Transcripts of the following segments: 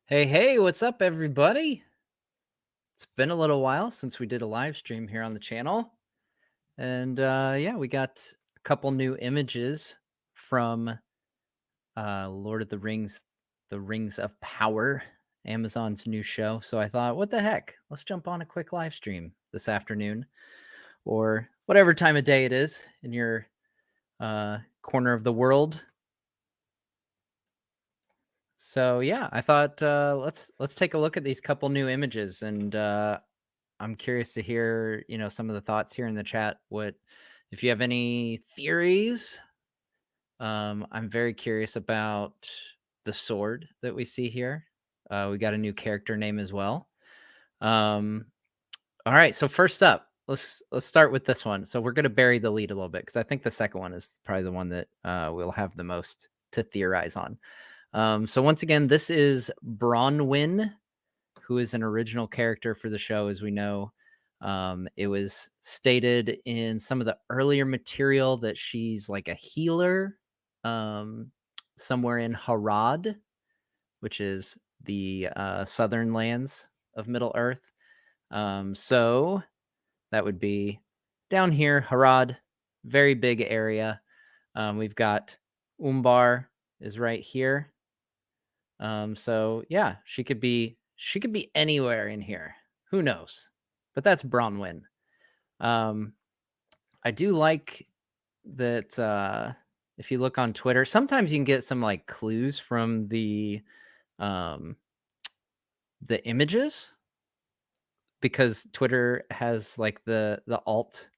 Hey, what's up, everybody? It's been a little while since we did a live stream here on the channel. And yeah, we got a couple new images from Lord of the Rings, The Rings of Power, Amazon's new show. So I thought, what the heck? Let's jump on a quick live stream this afternoon or whatever time of day it is in your corner of the world. So yeah, I thought let's take a look at these couple new images, and I'm curious to hear, some of the thoughts here in the chat. What if you have any theories? I'm very curious about the sword that we see here. We got a new character name as well. Um, all right, so first up, let's start with this one. So we're gonna bury the lead a little bit because I think the second one is probably the one that we'll have the most to theorize on. So once again, this is Bronwyn, who is an original character for the show, as we know. It was stated in some of the earlier material that she's like a healer um, somewhere in Harad, which is the southern lands of Middle Earth. So that would be down here, Harad, very big area. We've got Umbar is right here. So yeah, she could be anywhere in here. Who knows? But that's Bronwyn. Um, I do like that if you look on Twitter, sometimes you can get some like clues from um the images because Twitter has like the alt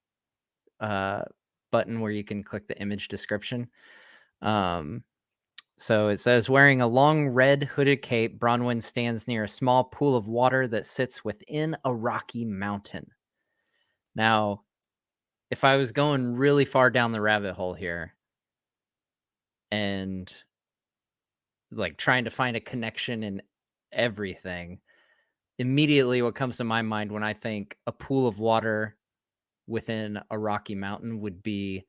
uh button where you can click the image description. Um So it says, wearing a long red hooded cape, Bronwyn stands near a small pool of water that sits within a rocky mountain. Now, if I was going really far down the rabbit hole here and like trying to find a connection in everything, immediately what comes to my mind when I think a pool of water within a rocky mountain would be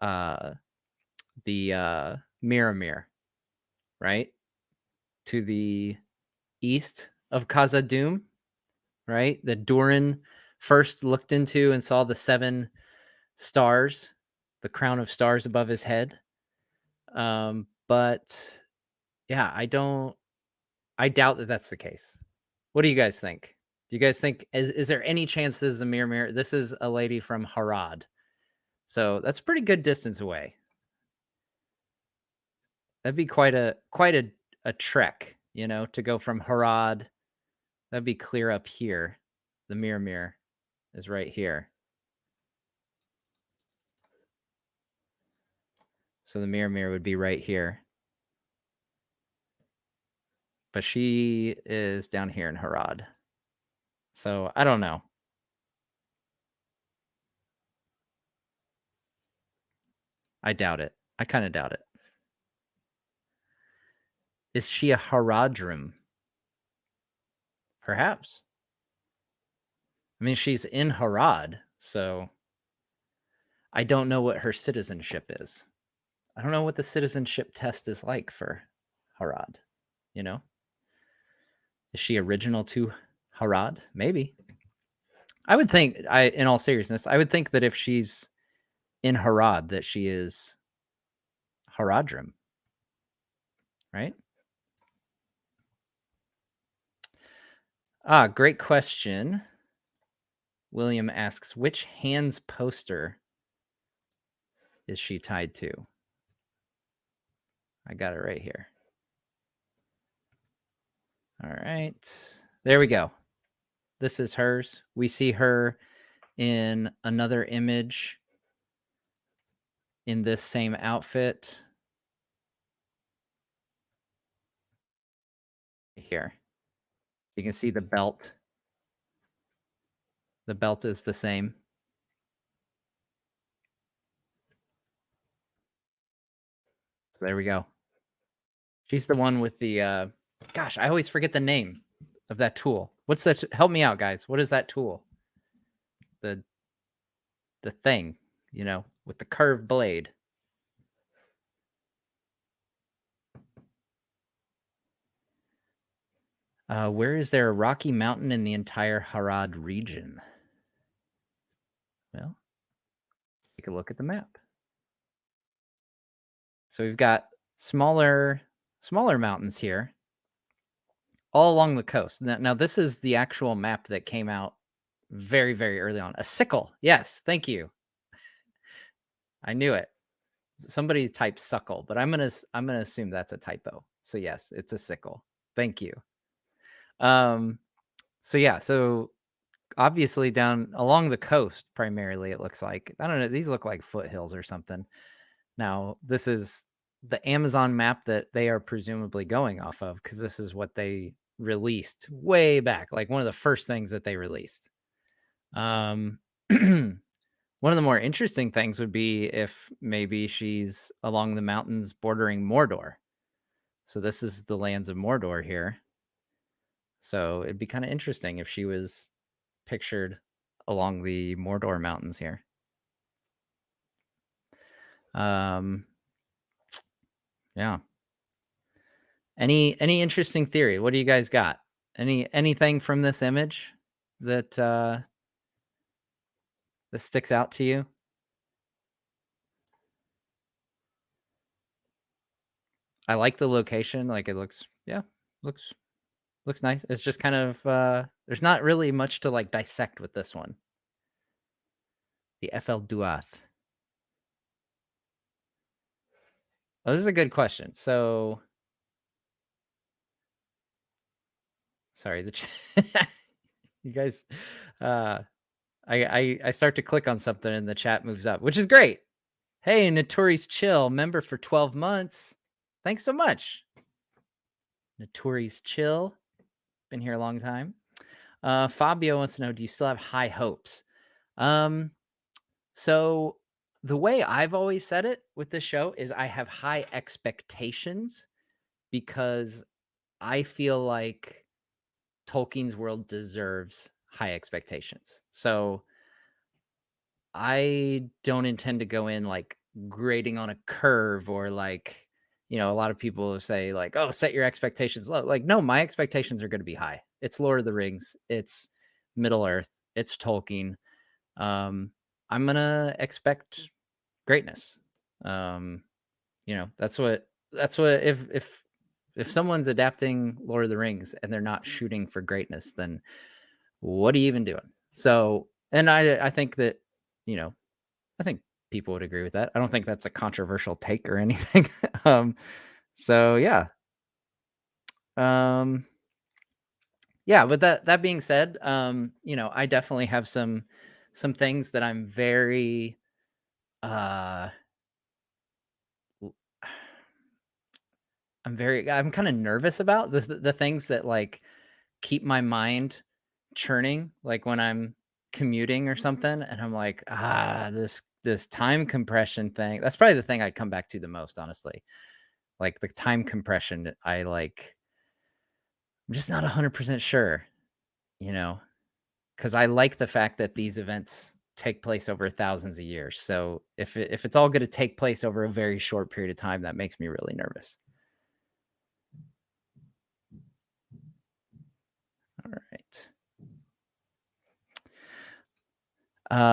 uh, the Miramir, right? To the east of Khazad-dûm, right? That Durin first looked into and saw the 7 stars, the crown of stars above his head. But yeah, I doubt that that's the case. What do you guys think? Do you guys think is there any chance this is a mirror? This is a lady from Harad. So that's a pretty good distance away. That'd be quite a trek, to go from Harad. That'd be clear up here. The mirror is right here. So the mirror would be right here. But she is down here in Harad. So I don't know. I doubt it. I kind of doubt it. Is she a Haradrim? Perhaps. I mean, she's in Harad, so I don't know what her citizenship is. I don't know what the citizenship test is like for Harad, you know? Is she original to Harad? Maybe. I would think, in all seriousness, I would think that if she's in Harad, that she is Haradrim, right? Great question. William asks, which Hands poster is she tied to? I got it right here. All right. There we go. This is hers. We see her in another image in this same outfit. Here. You can see the belt. The belt is the same. So there we go. She's the one with the gosh, I always forget the name of that tool. What's that? Help me out, guys. What is that tool? The thing, with the curved blade. Where is there a rocky mountain in the entire Harad region? Well, let's take a look at the map. So we've got smaller mountains here, all along the coast. Now this is the actual map that came out very, very early on. A sickle. Yes, thank you. I knew it. Somebody typed suckle, but I'm gonna assume that's a typo. So yes, it's a sickle. Thank you. So yeah, so obviously down along the coast primarily it looks like. I don't know, these look like foothills or something. Now, this is the Amazon map that they are presumably going off of because this is what they released way back, like one of the first things that they released. One of the more interesting things would be if maybe she's along the mountains bordering Mordor. So this is the lands of Mordor here. So it'd be kind of interesting if she was pictured along the Mordor mountains here. Yeah. Any interesting theory? What do you guys got? Anything from this image that that sticks out to you? I like the location. Like it looks, yeah, looks nice. It's just kind of there's not really much to like dissect with this one. The FL Duath. Oh, this is a good question. So sorry, you guys I start to click on something and the chat moves up, which is great. Hey, Notorious Chill, member for 12 months. Thanks so much. Notorious Chill. Been here a long time. Fabio wants to know, do you still have high hopes? So the way I've always said it with this show is I have high expectations because I feel like Tolkien's world deserves high expectations. So I don't intend to go in like grading on a curve or like, a lot of people say like, oh, set your expectations low. Like, no, my expectations are going to be high. It's Lord of the Rings. It's Middle Earth. It's Tolkien. I'm going to expect greatness. That's what if someone's adapting Lord of the Rings and they're not shooting for greatness, then what are you even doing? So, and I think that, I think people would agree with that. I don't think that's a controversial take or anything. So yeah. Yeah, but that being said, I definitely have some things that I'm very I'm kind of nervous about the things that like keep my mind churning, like when I'm commuting or something, and I'm like, this time compression thing. That's probably the thing I come back to the most, honestly. Like the time compression, I'm just not 100% sure, because I like the fact that these events take place over thousands of years. So if it's all going to take place over a very short period of time, that makes me really nervous. All right.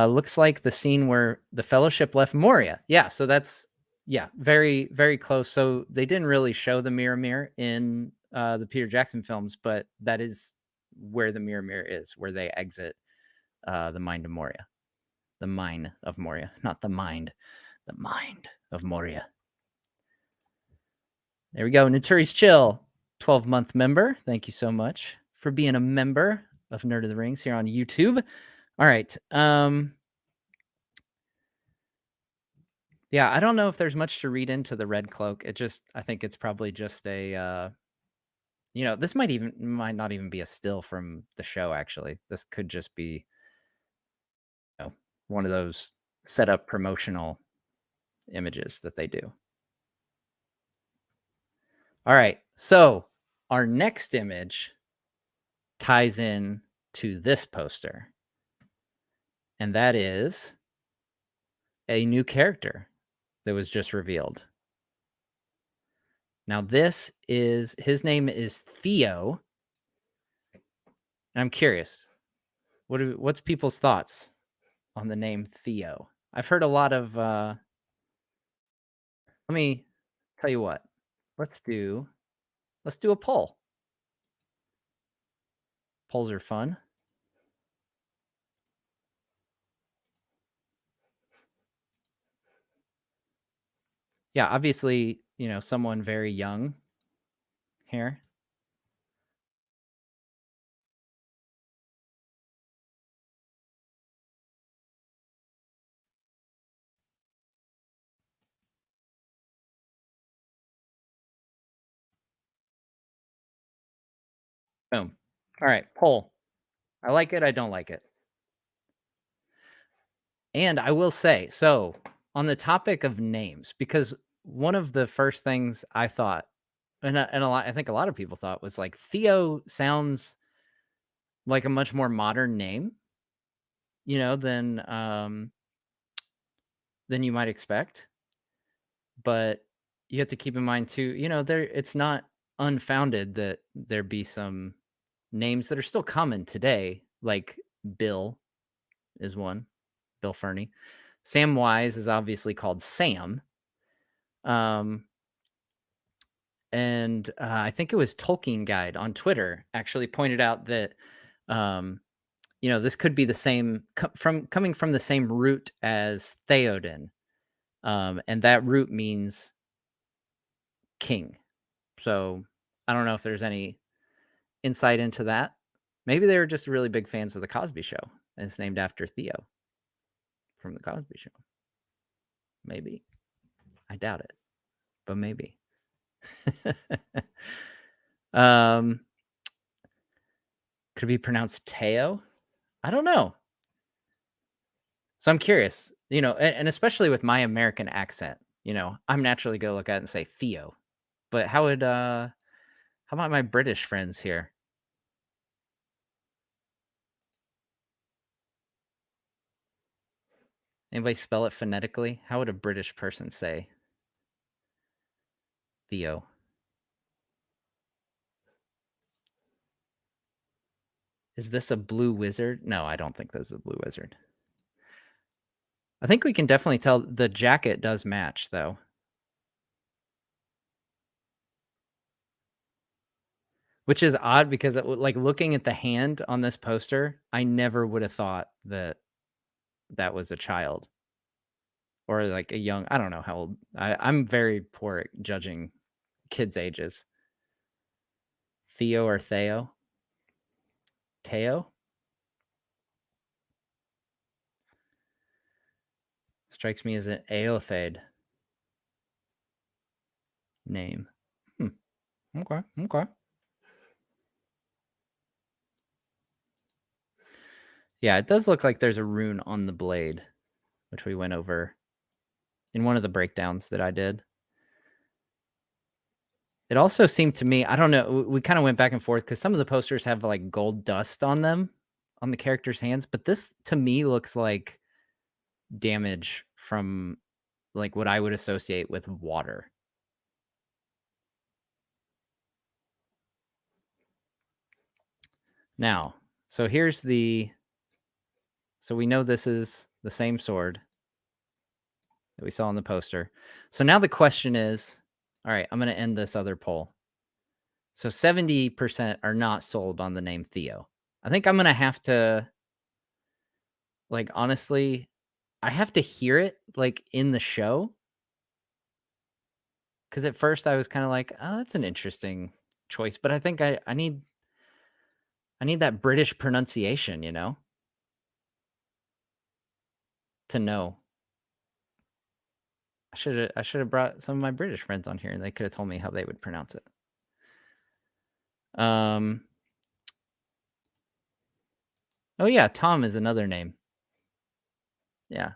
Looks like the scene where the Fellowship left Moria. Yeah, so that's very, very close. So they didn't really show the Mirror in the Peter Jackson films, but that is where the Mirror is, where they exit the Mind of Moria. The Mine of Moria, not the mind. The Mind of Moria. There we go. Notorious Chill, 12-month member. Thank you so much for being a member of Nerd of the Rings here on YouTube. All right. Yeah, I don't know if there's much to read into the red cloak. I think it's probably just a, this might not even be a still from the show, actually. This could just be, one of those setup promotional images that they do. All right. So our next image ties in to this poster. And that is a new character that was just revealed. Now his name is Theo, And I'm curious, what's people's thoughts on the name Theo? I've heard a lot of let me tell you what. Let's do a poll. Polls are fun. Yeah, obviously, someone very young here. Boom. All right, poll. I like it, I don't like it. And I will say, so on the topic of names, because one of the first things I thought, and I think a lot of people thought, was like Theo sounds like a much more modern name, than you might expect. But you have to keep in mind too, it's not unfounded that there be some names that are still common today, like Bill is one, Bill Fernie. Sam Wise is obviously called Sam. Um, and I think it was Tolkien Guide on Twitter actually pointed out that, um, this could be the same coming from the same root as Theoden. And that root means king. So I don't know if there's any insight into that. Maybe they were just really big fans of the Cosby Show, and it's named after Theo from the Cosby Show. Maybe. I doubt it, but maybe. Could it be pronounced Teo? I don't know. So I'm curious, and especially with my American accent, I'm naturally going to look at it and say Theo. But how about my British friends here? Anybody spell it phonetically? How would a British person say Theo? Is this a blue wizard? No, I don't think this is a blue wizard. I think we can definitely tell the jacket does match, though. Which is odd because, like, looking at the hand on this poster, I never would have thought that that was a child or like a young. I don't know how old. I'm very poor at judging kids' ages. Theo or Theo? Teo? Strikes me as an Aothade name. Okay. Yeah, it does look like there's a rune on the blade, which we went over in one of the breakdowns that I did. It also seemed to me, I don't know, we kind of went back and forth because some of the posters have like gold dust on them, on the characters' hands, but this to me looks like damage from like what I would associate with water. Now, so so we know this is the same sword that we saw on the poster. So now the question is, all right, I'm going to end this other poll. So 70% are not sold on the name Theo. I think I'm going to have to, like, honestly, I have to hear it like in the show. Because at first I was kind of like, oh, that's an interesting choice. But I think I need that British pronunciation, to know. I should have brought some of my British friends on here and they could have told me how they would pronounce it. Oh yeah, Tom is another name. Yeah.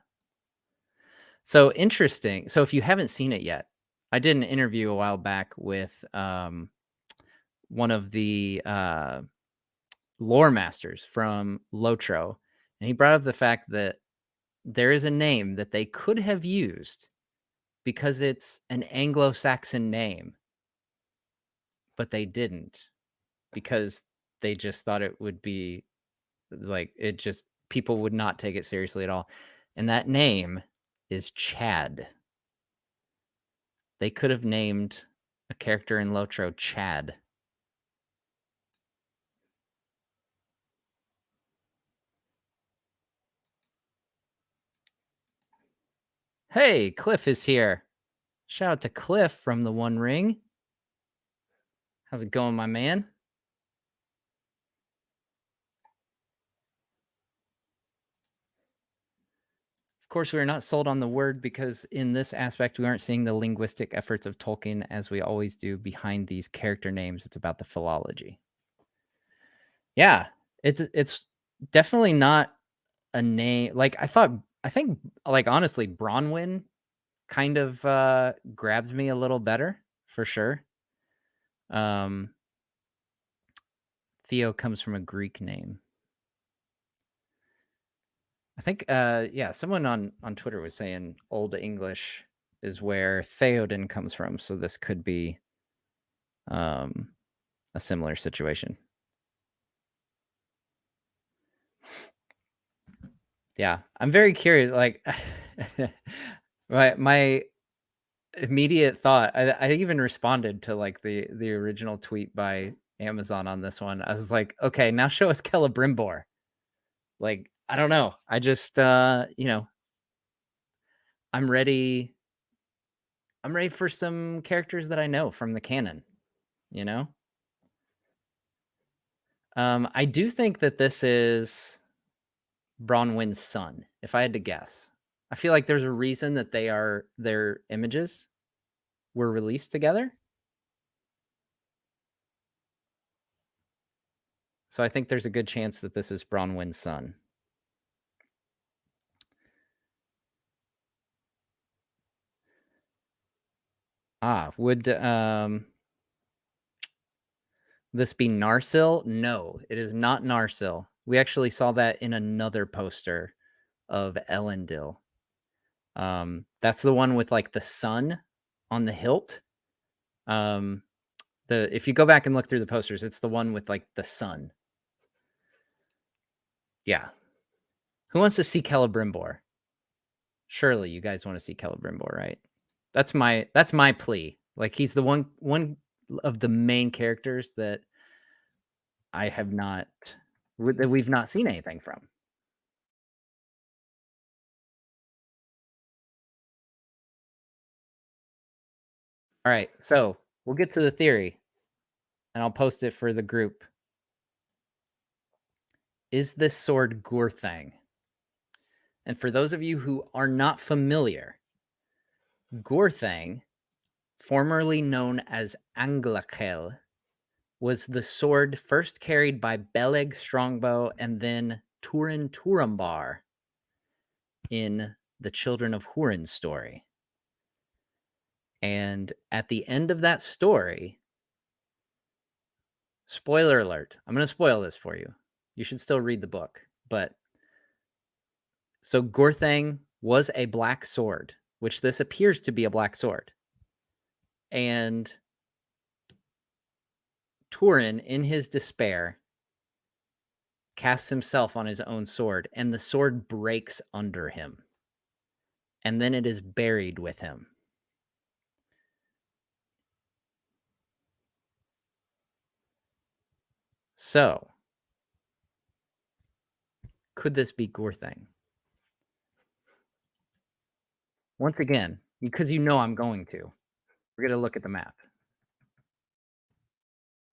So interesting. So if you haven't seen it yet, I did an interview a while back with one of the lore masters from Lotro, and he brought up the fact that there is a name that they could have used because it's an Anglo-Saxon name, but they didn't because they just thought it would be like people would not take it seriously at all. And that name is Chad. They could have named a character in Lotro Chad. Hey, Cliff is here. Shout out to Cliff from the One Ring. How's it going, my man? Of course, we are not sold on the word because in this aspect, we aren't seeing the linguistic efforts of Tolkien as we always do behind these character names. It's about the philology. Yeah, it's definitely not a name. Like I think like honestly, Bronwyn kind of grabbed me a little better for sure. Theo comes from a Greek name. I think yeah, someone on Twitter was saying Old English is where Theoden comes from, so this could be a similar situation. Yeah, I'm very curious. Like, my immediate thought, I even responded to like the original tweet by Amazon on this one. I was like, okay, now show us Celebrimbor. Like, I don't know. I just you know, I'm ready. I'm ready for some characters that I know from the canon, you know? I do think that this is Bronwyn's son, if I had to guess. I feel like there's a reason that their images were released together. So I think there's a good chance that this is Bronwyn's son. Would this be Narsil? No, it is not Narsil. We actually saw that in another poster of Elendil. That's the one with like the sun on the hilt. If you go back and look through the posters, it's the one with like the sun. Yeah. Who wants to see Celebrimbor? Surely you guys want to see Celebrimbor, right? That's my plea. Like he's the one of the main characters that we've not seen anything from. All right, so we'll get to the theory, and I'll post it for the group. Is this sword GURTHANG? And for those of you who are not familiar, GURTHANG, formerly known as Anglakel, was the sword first carried by Beleg Strongbow and then Turin Turambar in the Children of Húrin story. And at the end of that story, spoiler alert, I'm going to spoil this for you. You should still read the book. But so GURTHANG was a black sword, which this appears to be a black sword. And Turin, in his despair, casts himself on his own sword, and the sword breaks under him. And then it is buried with him. So, could this be GURTHANG? Once again, because you know I'm going to, we're going to look at the map.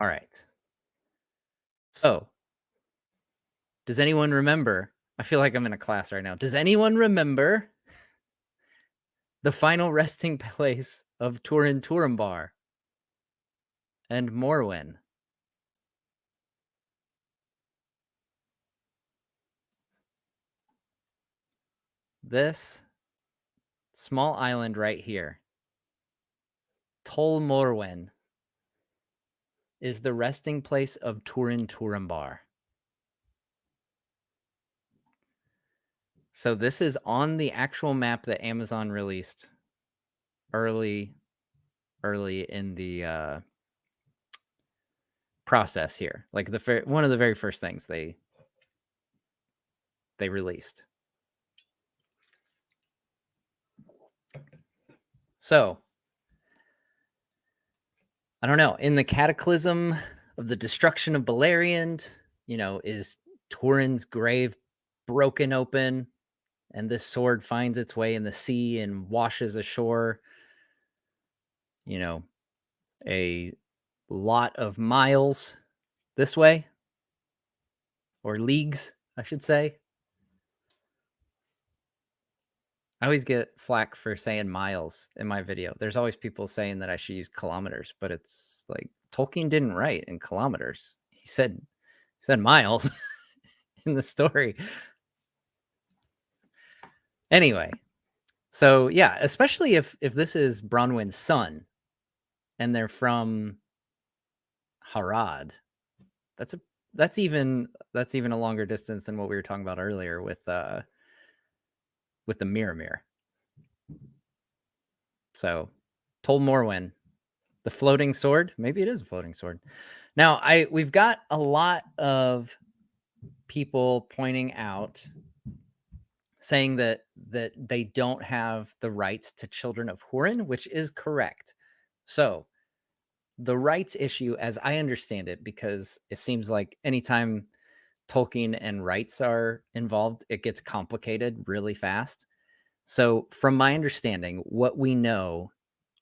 All right. So, does anyone remember? I feel like I'm in a class right now. Does anyone remember the final resting place of Turin Turambar and Morwen? This small island right here, Tol Morwen, is the resting place of Turin Turambar. So this is on the actual map that Amazon released early in the process here. Like one of the very first things they released. So, I don't know. In the cataclysm of the destruction of Beleriand, is Turin's grave broken open, and this sword finds its way in the sea and washes ashore, a lot of miles this way, or leagues, I should say. I always get flack for saying miles in my video. There's always people saying that I should use kilometers, but it's like Tolkien didn't write in kilometers. He said miles in the story. Anyway, so yeah, especially if this is Bronwyn's son and they're from Harad, that's even a longer distance than what we were talking about earlier with the Mirror. So, Tol Morwen, the floating sword. Maybe it is a floating sword. Now, we've got a lot of people pointing out, saying that they don't have the rights to children of Hurin, which is correct. So, the rights issue, as I understand it, because it seems like anytime Tolkien and rights are involved, it gets complicated really fast. So, from my understanding, what we know,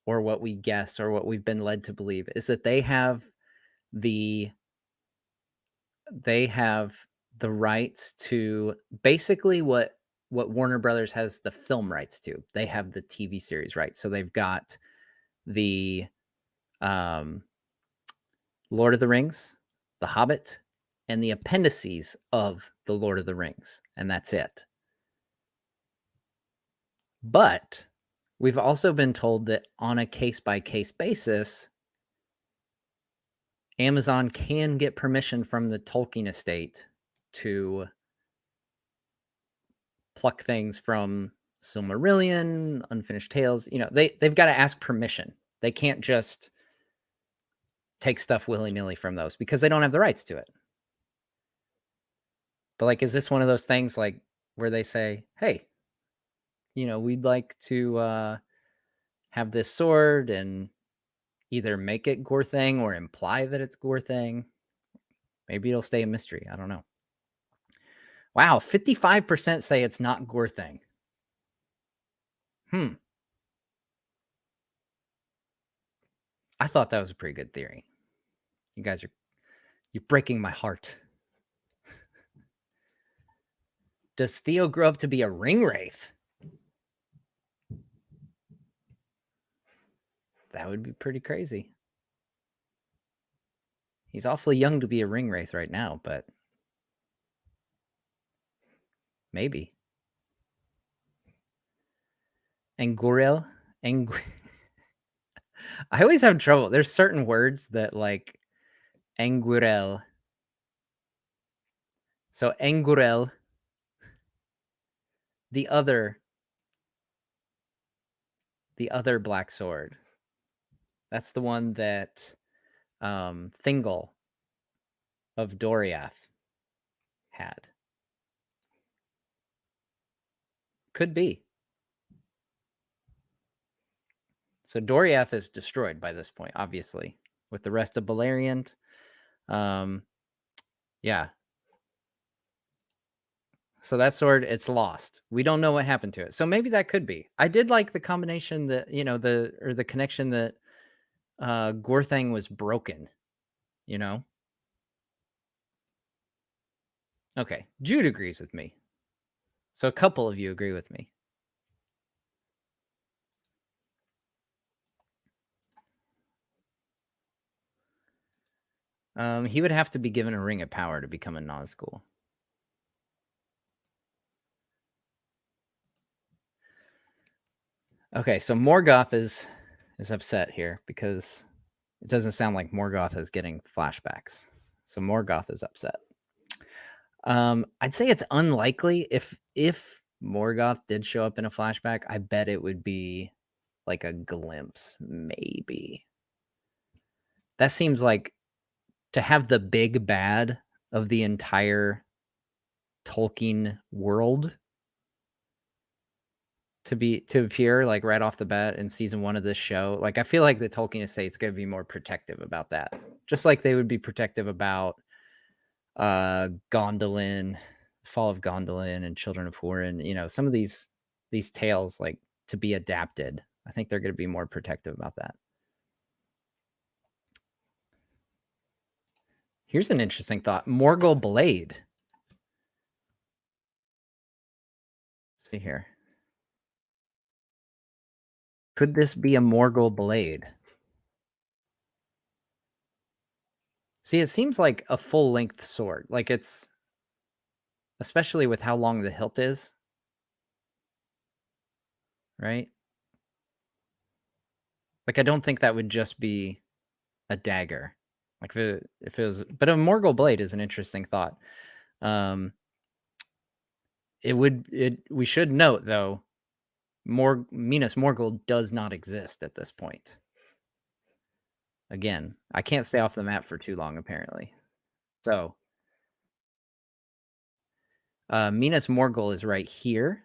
or what we guess, or what we've been led to believe, is that they have the rights to basically what Warner Brothers has the film rights to. They have the TV series rights. So they've got the Lord of the Rings, The Hobbit, and the appendices of the Lord of the Rings, and that's it. But we've also been told that on a case-by-case basis, Amazon can get permission from the Tolkien estate to pluck things from Silmarillion, Unfinished Tales. They've got to ask permission. They can't just take stuff willy-nilly from those because they don't have the rights to it. But like, is this one of those things like where they say, hey, we'd like to have this sword and either make it GURTHANG or imply that it's GURTHANG. Maybe it'll stay a mystery. I don't know. Wow, 55% say it's not GURTHANG. I thought that was a pretty good theory. You're breaking my heart. Does Theo grow up to be a ring wraith? That would be pretty crazy. He's awfully young to be a ring wraith right now, but maybe. Angurel? I always have trouble. There's certain words that like Angurel. So Angurel, the other black sword. That's the one that Thingol of Doriath had. Could be. So Doriath is destroyed by this point, obviously, with the rest of Beleriand. Yeah. So that sword, it's lost. We don't know what happened to it. So maybe that could be. I did like the combination that, the connection that GURTHANG was broken, Okay, Jude agrees with me. So a couple of you agree with me. He would have to be given a ring of power to become a Nazgul. Okay, so Morgoth is upset here because it doesn't sound like Morgoth is getting flashbacks. So Morgoth is upset. I'd say it's unlikely. If Morgoth did show up in a flashback, I bet it would be like a glimpse, maybe. That seems like to have the big bad of the entire Tolkien world to appear like right off the bat in season 1 of this show. Like I feel like the Tolkien estate's going to be more protective about that. Just like they would be protective about Gondolin, Fall of Gondolin and Children of Hurin, some of these tales like to be adapted. I think they're going to be more protective about that. Here's an interesting thought. Morgal Blade. Let's see here. Could this be a Morgal Blade? See, it seems like a full-length sword. Like it's, especially with how long the hilt is, right? Like I don't think that would just be a dagger. Like if it was, but a Morgal Blade is an interesting thought. We should note though, Minas Morgul does not exist at this point. Again, I can't stay off the map for too long apparently. So Minas Morgul is right here.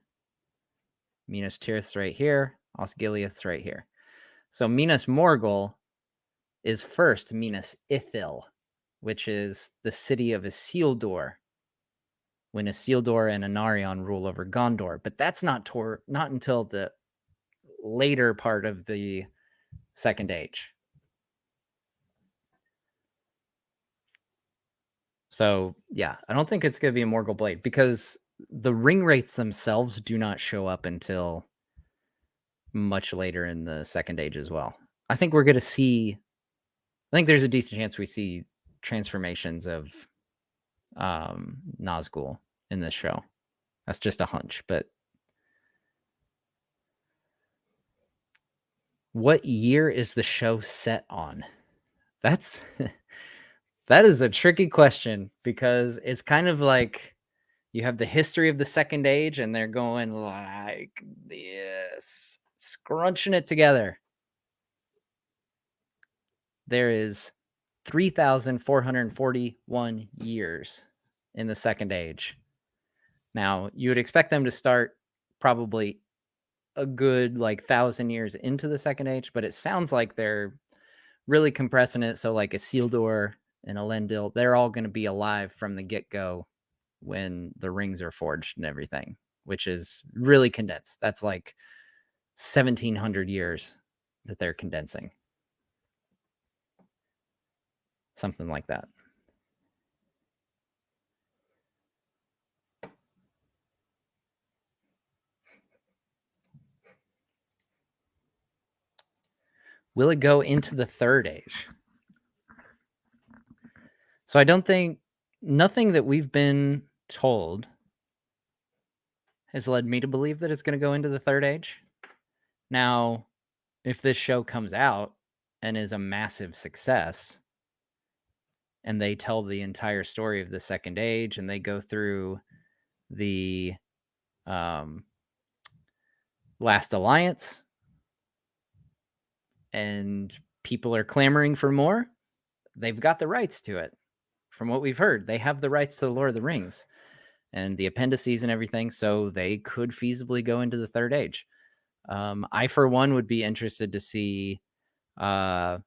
Minas Tirith's right here. Osgiliath's right here. So Minas Morgul is first Minas Ithil, which is the city of Isildur, when Isildur and Anarion rule over Gondor. But that's not until the later part of the Second Age. So, yeah, I don't think it's going to be a Morgal Blade because the ring wraiths themselves do not show up until much later in the Second Age as well. I think we're going to see, I think there's a decent chance we see transformations of Nazgul in this show. That's just a hunch, but what year is the show set on? That is a tricky question because it's kind of like you have the history of the Second Age and they're going like this, scrunching it together. There is 3,441 years in the Second Age. Now, you would expect them to start probably a good 1,000 years into the Second Age, but it sounds like they're really compressing it. So like Isildur and Elendil, they're all going to be alive from the get-go when the rings are forged and everything, which is really condensed. That's like 1,700 years that they're condensing. Something like that. Will it go into the Third Age? So I don't think, nothing that we've been told has led me to believe that it's going to go into the Third Age. Now, if this show comes out and is a massive success, and they tell the entire story of the Second Age, and they go through the Last Alliance, and people are clamoring for more, they've got the rights to it. From what we've heard, they have the rights to the Lord of the Rings and the appendices and everything, so they could feasibly go into the Third Age. I, for one, would be interested to see the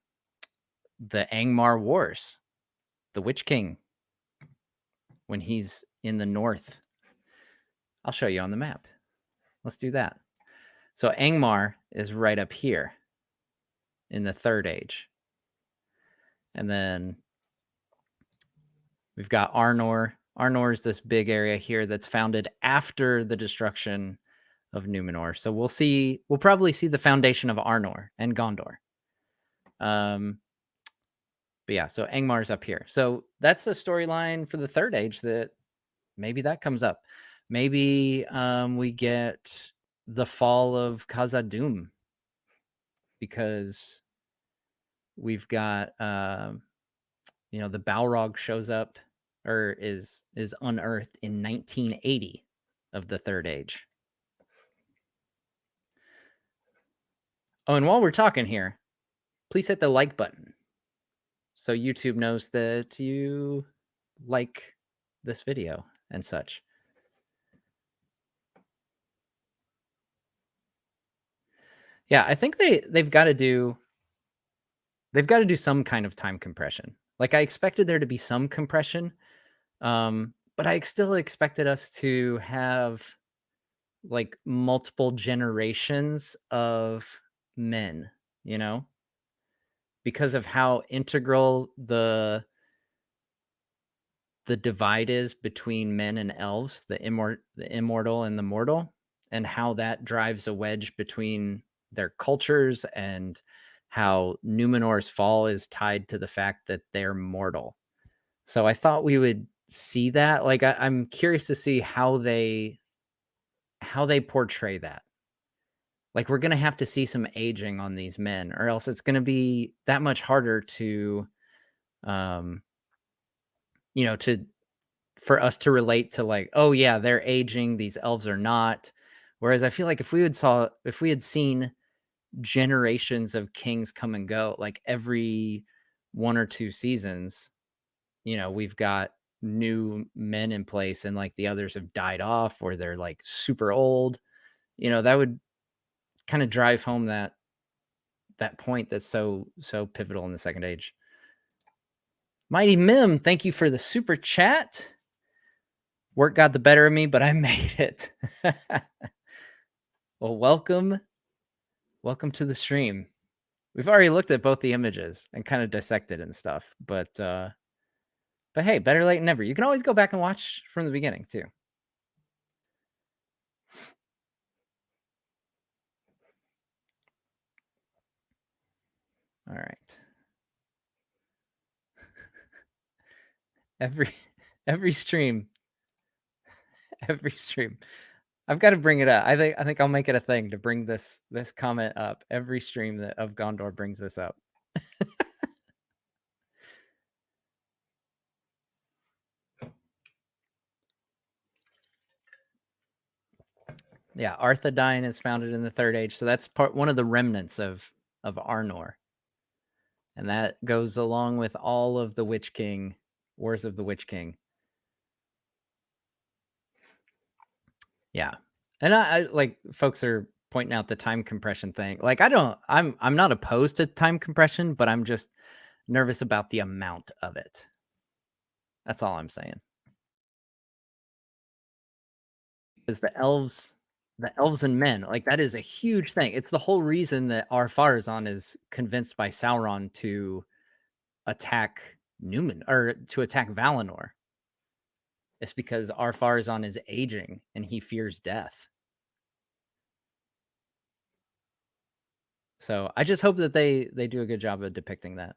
Angmar Wars, the Witch King, when he's in the north. I'll show you on the map. Let's do that. So Angmar is right up here in the Third Age. And then we've got Arnor. Arnor is this big area here that's founded after the destruction of Numenor. So we'll probably see the foundation of Arnor and Gondor. But yeah, so Angmar's up here. So that's a storyline for the Third Age that maybe that comes up. Maybe we get the fall of Khazad-dûm because we've got the Balrog shows up or is unearthed in 1980 of the Third Age. Oh, and while we're talking here, please hit the like button. so YouTube knows that you like this video and such. Yeah, I think they've got to do some kind of time compression. Like I expected there to be some compression, but I still expected us to have like multiple generations of men, you know, because of how integral the divide is between men and elves, the immortal and the mortal, and how that drives a wedge between their cultures, and how Numenor's fall is tied to the fact that they're mortal. So I thought we would see that. Like I'm curious to see how they portray that. Like we're gonna have to see some aging on these men, or else it's gonna be that much harder to, um, to for us to relate to like, oh yeah, they're aging, these elves are not. Whereas I feel like if we had seen generations of kings come and go, like every 1 or 2 seasons, we've got new men in place and like the others have died off or they're like super old, that would kind of drive home that point that's so pivotal in the second age. Mighty Mim, thank you for the super chat. Work got the better of me, but I made it. Well, welcome to the stream. We've already looked at both the images and kind of dissected and stuff, but hey, better late than never. You can always go back and watch from the beginning too. All right. every stream, I've got to bring it up. I think I'll make it a thing to bring this comment up. Every stream that of Gondor brings this up. Yeah, Arthedain is founded in the Third Age, so that's one of the remnants of Arnor, and that goes along with all of the Witch King Wars of the Witch King. Yeah, and I like folks are pointing out the time compression thing. Like I'm not opposed to time compression, but I'm just nervous about the amount of it. That's all I'm saying. Because the elves and men, like that is a huge thing. It's the whole reason that Ar-Pharazôn is convinced by Sauron to attack Valinor. It's because Ar-Pharazôn is aging and he fears death. So I just hope that they do a good job of depicting that.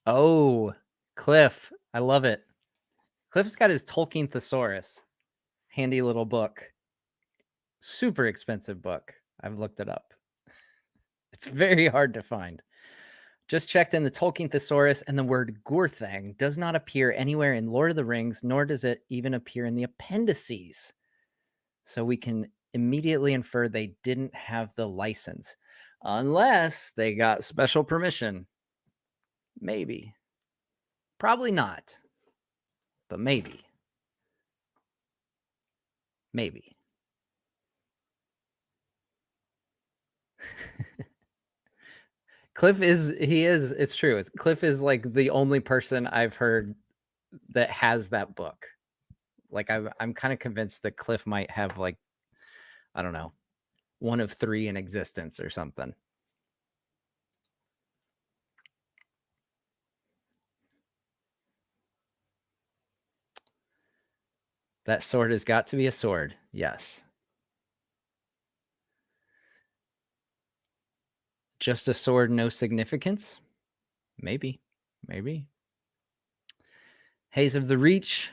Oh, Cliff. I love it. Cliff's got his Tolkien Thesaurus. Handy little book. Super expensive book. I've looked it up. It's very hard to find. Just checked in the Tolkien Thesaurus, and the word GURTHANG does not appear anywhere in Lord of the Rings, nor does it even appear in the appendices. So we can immediately infer they didn't have the license, unless they got special permission. Maybe. Probably not. But maybe. Maybe. Cliff it's true. Cliff is like the only person I've heard that has that book. Like I'm kind of convinced that Cliff might have like, I don't know, one of 3 in existence or something. That sword has got to be a sword. Yes. Just a sword, no significance? Maybe. Haze of the Reach.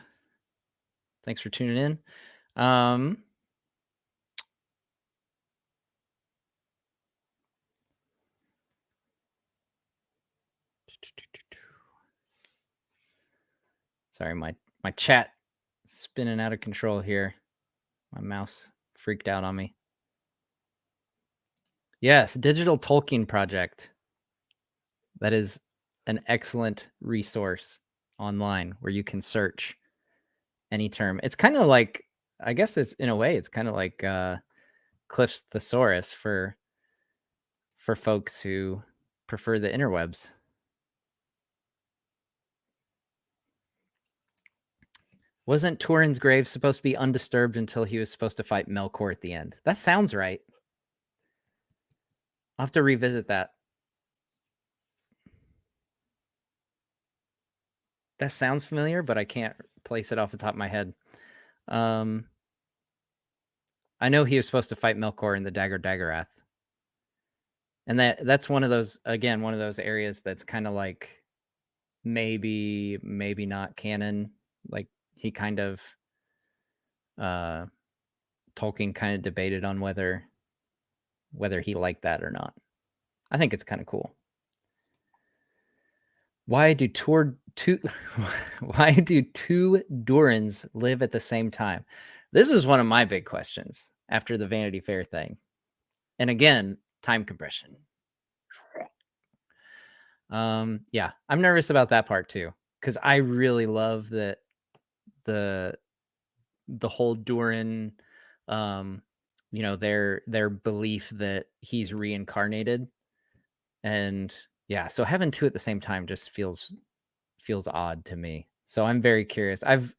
Thanks for tuning in. Sorry, my chat spinning out of control here. My mouse freaked out on me. Yes, Digital Tolkien Project. That is an excellent resource online where you can search any term. It's kind of like, I guess it's in a way, it's kind of like Cliff's thesaurus for folks who prefer the interwebs. Wasn't Turin's grave supposed to be undisturbed until he was supposed to fight Melkor at the end? That sounds right. I'll have to revisit that. That sounds familiar, but I can't place it off the top of my head. I know he was supposed to fight Melkor in the Dagger Daggerath. And that's one of those, again, one of those areas that's kind of like maybe not canon. Like he kind of, Tolkien kind of debated on whether he liked that or not. I think it's kind of cool. Why do two Durins live at the same time? This was one of my big questions after the Vanity Fair thing. And again, time compression. Yeah, I'm nervous about that part too, because I really love that the whole Durin, their belief that he's reincarnated. And yeah, so having two at the same time just feels odd to me. So I'm very curious. I've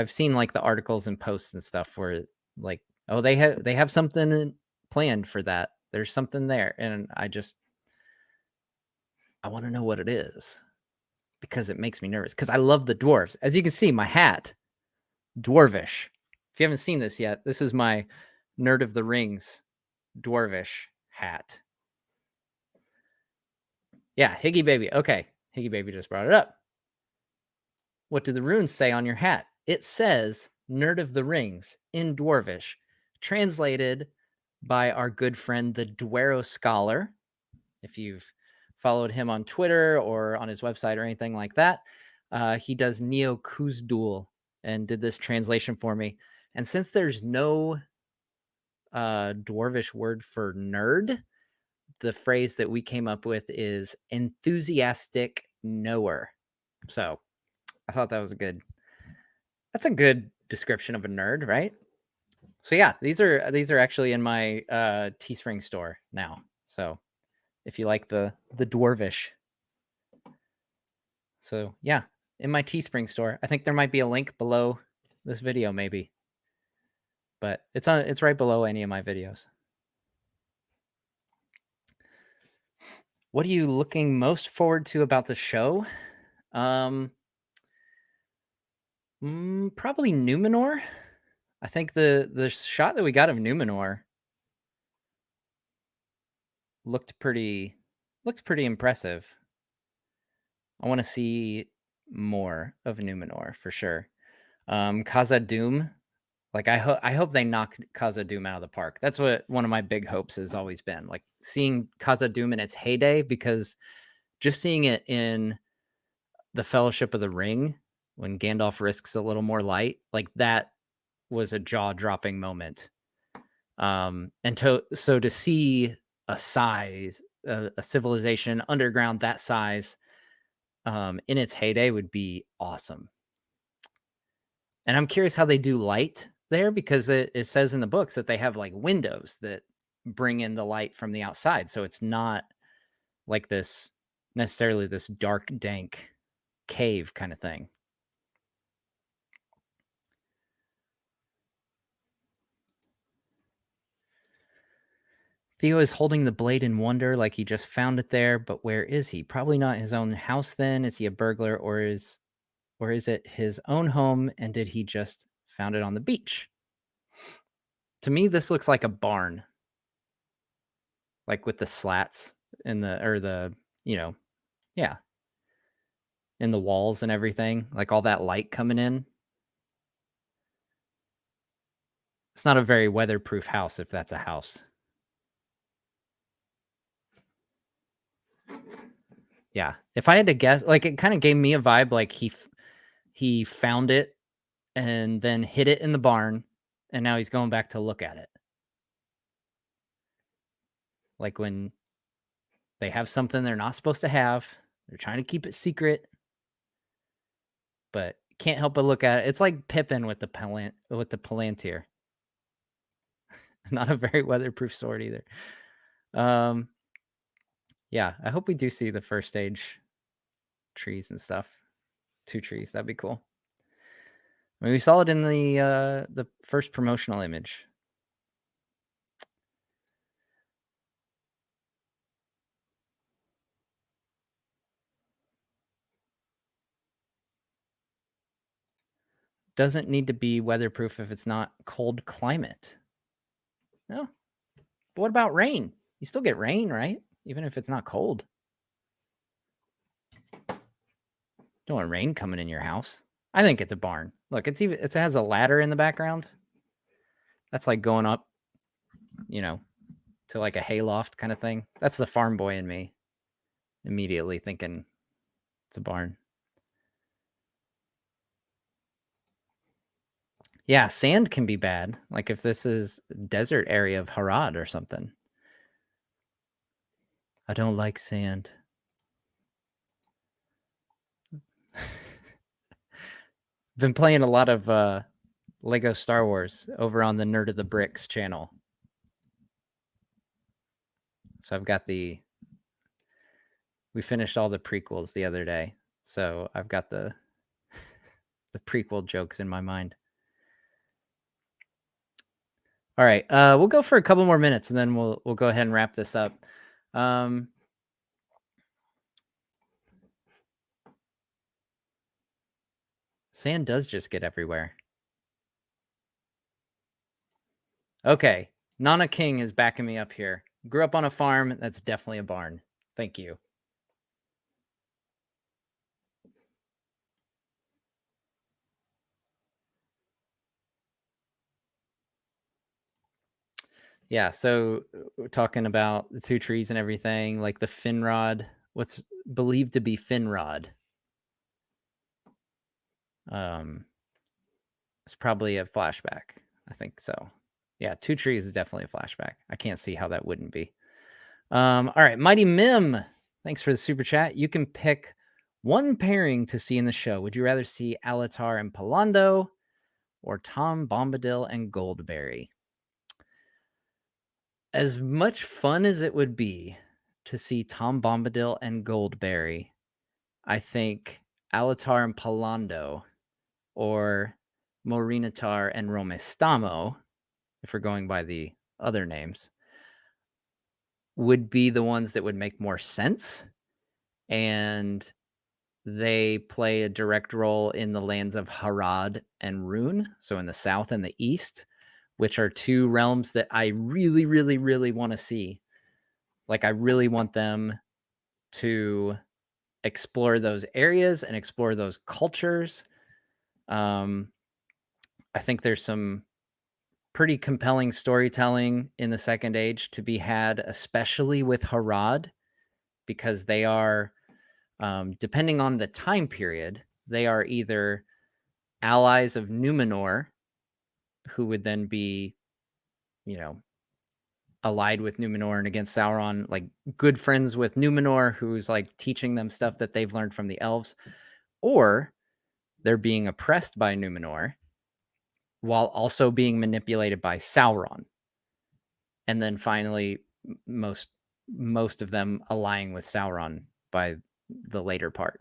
seen like the articles and posts and stuff where like, oh, they have something planned for that. There's something there. And I want to know what it is because it makes me nervous because I love the dwarves. As you can see, my hat, dwarvish. If you haven't seen this yet, this is my Nerd of the Rings dwarvish hat. Yeah, Higgy Baby. Okay, Higgy Baby just brought it up. What do the runes say on your hat? It says Nerd of the Rings in dwarvish, translated by our good friend, the Dwero Scholar. If you've followed him on Twitter or on his website or anything like that, he does Neo Kuzdul and did this translation for me. And since there's no dwarvish word for nerd, the phrase that we came up with is enthusiastic knower. So I thought that was that's a good description of a nerd, right? So yeah, these are actually in my Teespring store now. So if you like the dwarvish. So yeah, in my Teespring store. I think there might be a link below this video maybe. But it's right below any of my videos. What are you looking most forward to about the show? Probably Numenor. I think the shot that we got of Numenor looked pretty impressive. I want to see more of Numenor for sure. Khazad-dûm, like I hope they knock Khazad-dûm out of the park. That's what one of my big hopes has always been, like seeing Khazad-dûm in its heyday, because just seeing it in the Fellowship of the Ring when Gandalf risks a little more light, like that was a jaw-dropping moment. And so to see a civilization underground that size in its heyday would be awesome. And I'm curious how they do light there, because it says in the books that they have like windows that bring in the light from the outside. So it's not like necessarily this dark, dank cave kind of thing. Theo is holding the blade in wonder, like he just found it there, but where is he? Probably not his own house then. Is he a burglar, or is it his own home, and did he just found it on the beach? To me, this looks like a barn. Like with the slats in the yeah, in the walls and everything, like all that light coming in. It's not a very weatherproof house, if that's a house. Yeah, if I had to guess, like it kind of gave me a vibe like he found it and then hid it in the barn, and now he's going back to look at it. Like when they have something they're not supposed to have, they're trying to keep it secret, but can't help but look at it. It's like Pippin with the Palantir. Not a very weatherproof sword either. Yeah, I hope we do see the first stage trees and stuff. 2 trees, that'd be cool. I mean, we saw it in the first promotional image. Doesn't need to be weatherproof if it's not cold climate. No. But what about rain? You still get rain, right? Even if it's not cold. Don't want rain coming in your house. I think it's a barn. Look, it has a ladder in the background. That's like going up, to like a hayloft kind of thing. That's the farm boy in me. Immediately thinking it's a barn. Yeah, sand can be bad. Like if this is desert area of Harad or something. I don't like sand. Been playing a lot of Lego Star Wars over on the Nerd of the Bricks channel. So I've got we finished all the prequels the other day. So I've got the prequel jokes in my mind. All right, we'll go for a couple more minutes and then we'll go ahead and wrap this up. Sand does just get everywhere. Okay, Nana King is backing me up here. Grew up on a farm. That's definitely a barn. Thank you. Yeah, so we're talking about the 2 trees and everything, like the Finrod, what's believed to be Finrod. It's probably a flashback. I think so. Yeah, 2 trees is definitely a flashback. I can't see how that wouldn't be. All right, Mighty Mim, thanks for the super chat. You can pick one pairing to see in the show. Would you rather see Alatar and Palando or Tom Bombadil and Goldberry? As much fun as it would be to see Tom Bombadil and Goldberry, I think Alatar and Palando or Morinitar and Romestamo, if we're going by the other names, would be the ones that would make more sense. And they play a direct role in the lands of Harad and Rune, so in the south and the east, which are 2 realms that I really, really, really want to see. Like, I really want them to explore those areas and explore those cultures. I think there's some pretty compelling storytelling in the Second Age to be had, especially with Harad, because they are, depending on the time period, they are either allies of Numenor, who would then be, allied with Numenor and against Sauron, like good friends with Numenor, who's like teaching them stuff that they've learned from the elves, or they're being oppressed by Numenor while also being manipulated by Sauron. And then finally, most of them allying with Sauron by the later part.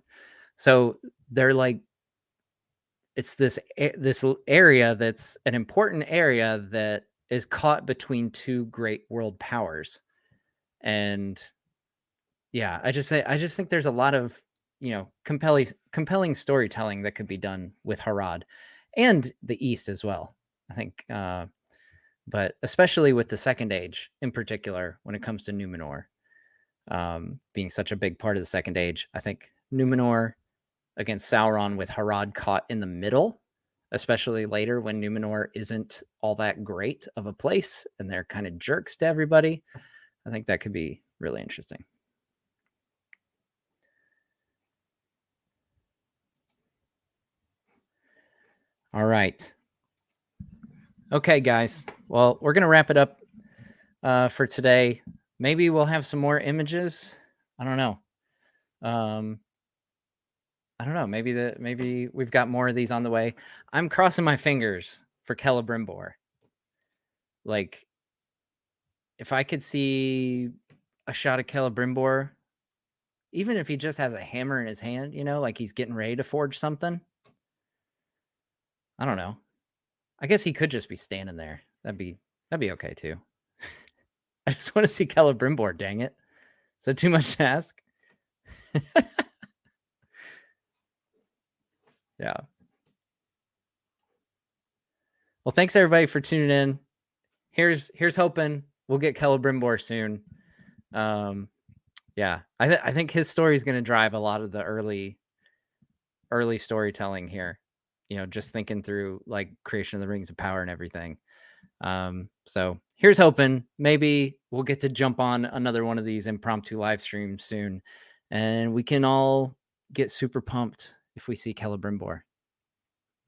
So they're like, it's this area that's an important area that is caught between 2 great world powers. And yeah, I just think there's a lot of, compelling storytelling that could be done with Harad and the East as well. I think, but especially with the Second Age in particular, when it comes to Numenor, being such a big part of the Second Age, I think Numenor against Sauron with Harad caught in the middle, especially later when Numenor isn't all that great of a place and they're kind of jerks to everybody. I think that could be really interesting. All right. Okay, guys. Well, we're going to wrap it up for today. Maybe we'll have some more images. I don't know. I don't know. Maybe we've got more of these on the way. I'm crossing my fingers for Celebrimbor. Like, if I could see a shot of Celebrimbor, even if he just has a hammer in his hand, like he's getting ready to forge something. I don't know. I guess he could just be standing there. That'd be okay too. I just want to see Celebrimbor, dang it. Is that too much to ask? Yeah. Well, thanks everybody for tuning in. Here's hoping we'll get Celebrimbor soon. Yeah, I think his story is going to drive a lot of the early storytelling here. Just thinking through like creation of the Rings of Power and everything. So here's hoping maybe we'll get to jump on another one of these impromptu live streams soon, and we can all get super pumped if we see Celebrimbor.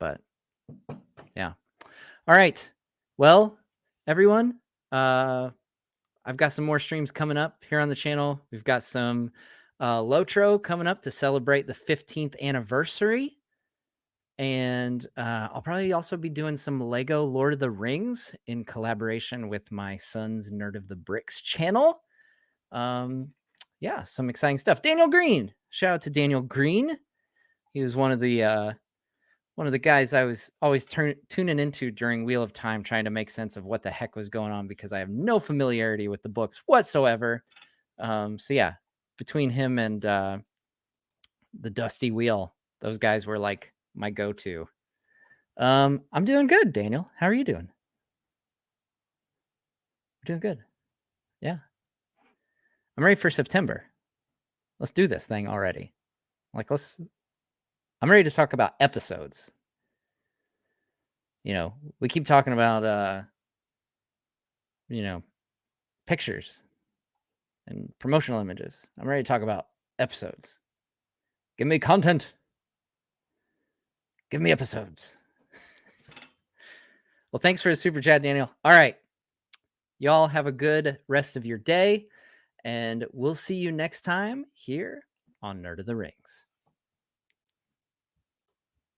But yeah. All right. Well, everyone, I've got some more streams coming up here on the channel. We've got some Lotro coming up to celebrate the 15th anniversary. And I'll probably also be doing some Lego Lord of the Rings in collaboration with my son's Nerd of the Bricks channel. Yeah, some exciting stuff. Daniel Green. Shout out to Daniel Green. He was one of the guys I was always tuning into during Wheel of Time, trying to make sense of what the heck was going on because I have no familiarity with the books whatsoever. So yeah, between him and the Dusty Wheel, those guys were like my go-to. I'm doing good, Daniel. How are you doing? Doing good. Yeah. I'm ready for September. Let's do this thing already. I'm ready to talk about episodes. We keep talking about pictures and promotional images. I'm ready to talk about episodes. Give me content. Give me episodes. Well, thanks for the super chat, Daniel. All right. Y'all have a good rest of your day, and we'll see you next time here on Nerd of the Rings.